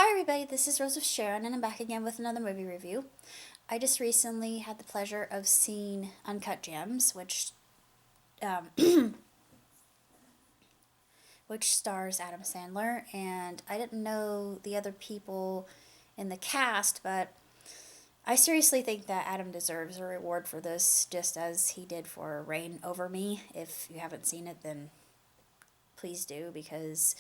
Hi everybody, this is Rose of Sharon and I'm back again with another movie review. I just recently had the pleasure of seeing Uncut Gems, um, which stars Adam Sandler, and I didn't know the other people in the cast, but I seriously think that Adam deserves a reward for this, just as he did for Reign Over Me. If you haven't seen it, then please do, because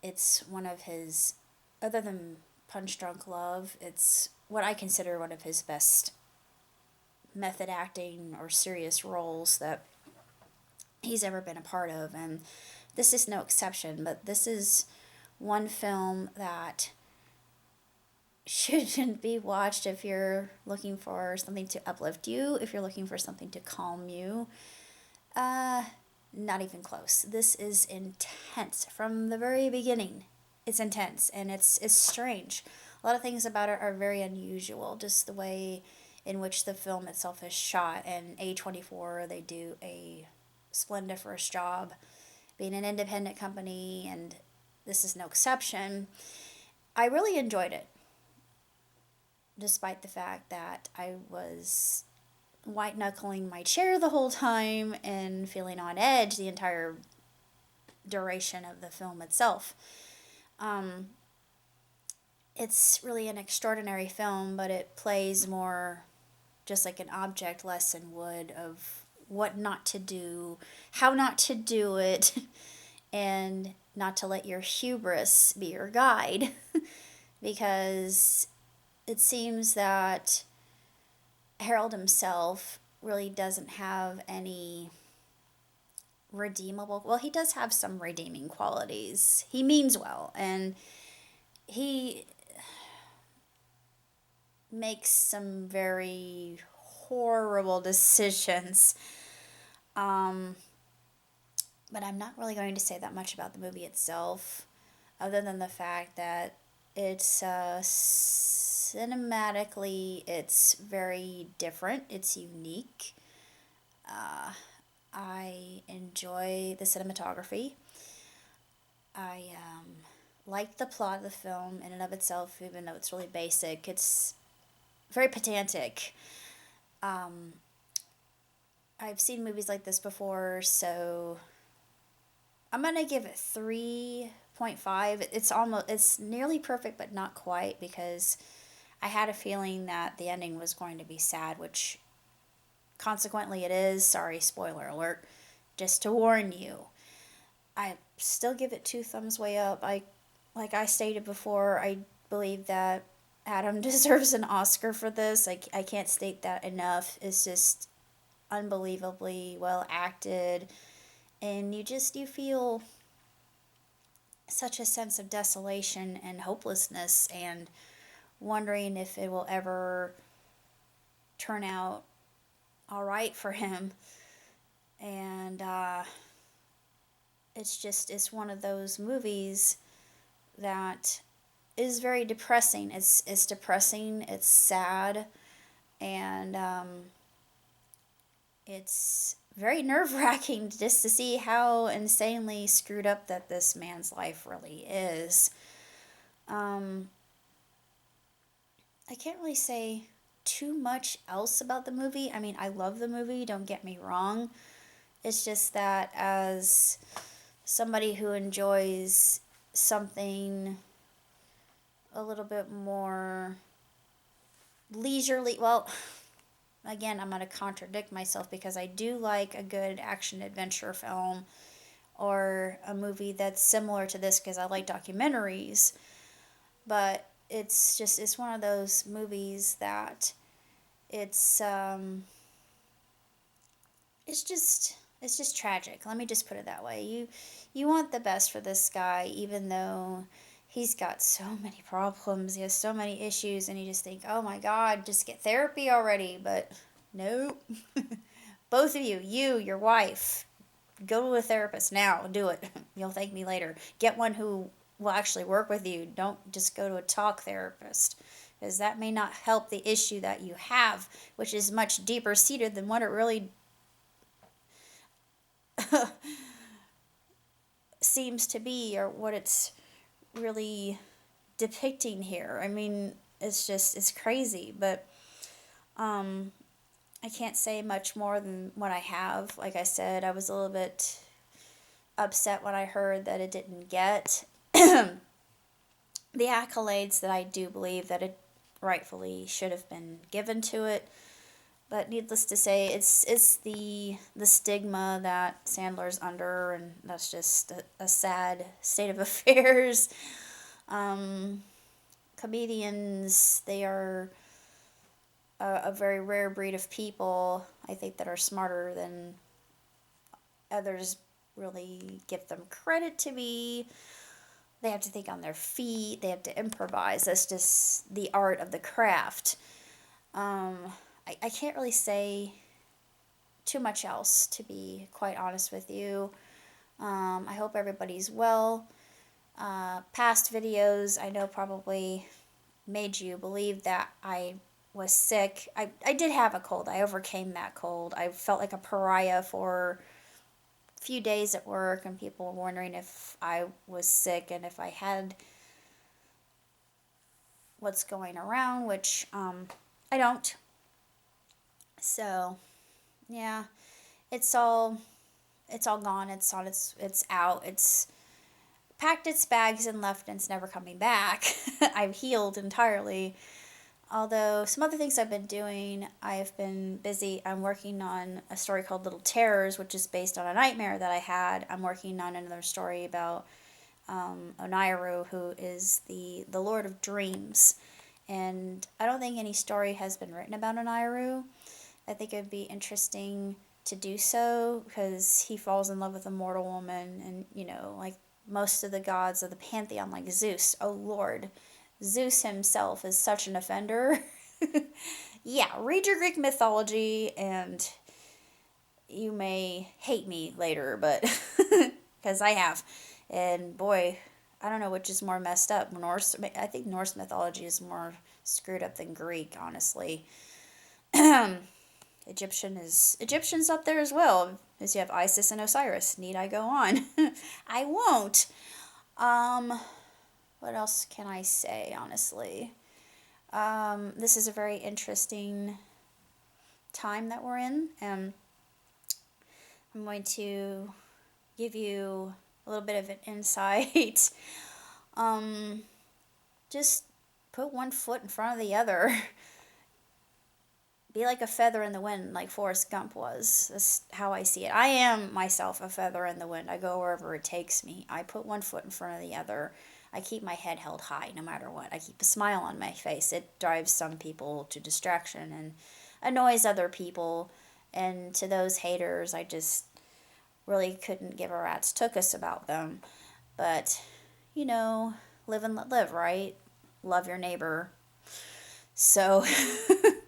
it's one of his, other than Punch Drunk Love, it's what I consider one of his best method acting or serious roles that he's ever been a part of. And this is no exception, but this is one film that shouldn't be watched if you're looking for something to uplift you, if you're looking for something to calm you. Uh, Not even close. This is intense from the very beginning. It's intense and it's strange. A lot of things about it are very unusual. Just the way in which the film itself is shot. And A24, they do a splendiferous job being an independent company, and this is no exception. I really enjoyed it, despite the fact that I was white knuckling my chair the whole time and feeling on edge the entire duration of the film itself. Um, it's really an extraordinary film, but it plays more just like an object lesson would of what not to do, how not to do it, and not to let your hubris be your guide. Because it seems that Harold himself really doesn't have any redeemable, well, he does have some redeeming qualities. He means well, and he makes some very horrible decisions. Um, but I'm not really going to say that much about the movie itself, other than the fact that it's cinematically, it's very different. It's unique. Uh, I enjoy the cinematography. I like the plot of the film in and of itself, even though it's really basic. It's very pedantic. Um, I've seen movies like this before, so I'm gonna give it 3.5. It's nearly perfect, but not quite, because I had a feeling that the ending was going to be sad, which consequently it is. Sorry, spoiler alert. Just to warn you. I still give it two thumbs way up. Like I stated before, I believe that Adam deserves an Oscar for this. I can't state that enough. It's just unbelievably well acted, and you feel such a sense of desolation and hopelessness, and wondering if it will ever turn out all right for him. And it's one of those movies that is very depressing. It's depressing. It's sad, and it's very nerve wracking just to see how insanely screwed up that this man's life really is. Um, I can't really say too much else about the movie. I mean, I love the movie, don't get me wrong. It's just that as somebody who enjoys something a little bit more leisurely, well, again, I'm going to contradict myself, because I do like a good action adventure film or a movie that's similar to this, because I like documentaries. But it's one of those movies that it's it's just tragic. Let me just put it that way. You want the best for this guy, even though he's got so many problems, he has so many issues, and you just think, oh my God, just get therapy already. But nope. Both of you, your wife, go to a therapist now. Do it. You'll thank me later. Get one who will actually work with you. Don't just go to a talk therapist, because that may not help the issue that you have, which is much deeper seated than what it really seems to be, or what it's really depicting here. I mean, it's crazy, but um, I can't say much more than what I have. Like I said, I was a little bit upset when I heard that it didn't get the accolades that I do believe that it rightfully should have been given to it. But needless to say, it's the stigma that Sandler's under, and that's just a sad state of affairs. Um, Comedians, they are a very rare breed of people, I think, that are smarter than others really give them credit to be. They have to think on their feet, they have to improvise. That's just the art of the craft. Um, I can't really say too much else, to be quite honest with you. I hope everybody's well. Past videos, I know, probably made you believe that I was sick. I did have a cold. I overcame that cold. I felt like a pariah for a few days at work, and people were wondering if I was sick and if I had what's going around, which I don't. So, yeah, it's all gone. It's out. It's packed its bags and left, and it's never coming back. I've healed entirely. Although some other things I've been doing, I've been busy. I'm working on a story called Little Terrors, which is based on a nightmare that I had. I'm working on another story about Oniru, who is the Lord of Dreams. And I don't think any story has been written about Oniru. I think it would be interesting to do so, because he falls in love with a mortal woman, and, like most of the gods of the pantheon, like Zeus, oh Lord, Zeus himself is such an offender. Yeah, read your Greek mythology, and you may hate me later, but because I have. And boy, I don't know which is more messed up. I think Norse mythology is more screwed up than Greek, honestly. Egyptians up there as well, as you have Isis and Osiris. Need I go on? I won't. What else can I say, honestly? This is a very interesting time that we're in, and I'm going to give you a little bit of an insight. Just put one foot in front of the other. Be like a feather in the wind, like Forrest Gump was. That's how I see it. I am myself a feather in the wind. I go wherever it takes me. I put one foot in front of the other. I keep my head held high no matter what. I keep a smile on my face. It drives some people to distraction and annoys other people. And to those haters, I just really couldn't give a rat's tuchus about them. But, live and let live, right? Love your neighbor. So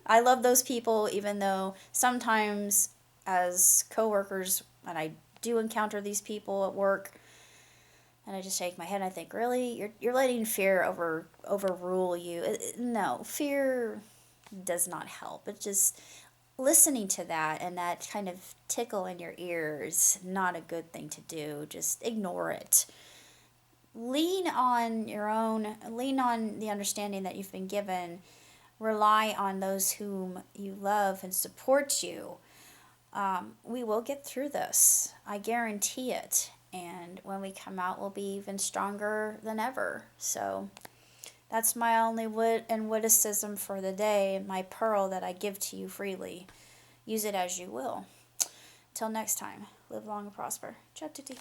I love those people, even though sometimes as coworkers, and I do encounter these people at work, and I just shake my head and I think, really, you're letting fear overrule you. No, fear does not help. It's just listening to that, and that kind of tickle in your ear is not a good thing to do. Just ignore it. Lean on the understanding that you've been given. Rely on those whom you love and support you. We will get through this. I guarantee it. And when we come out, we'll be even stronger than ever. So that's my only wit and witticism for the day, my pearl that I give to you freely. Use it as you will. Till next time, live long and prosper. Ciao tutti.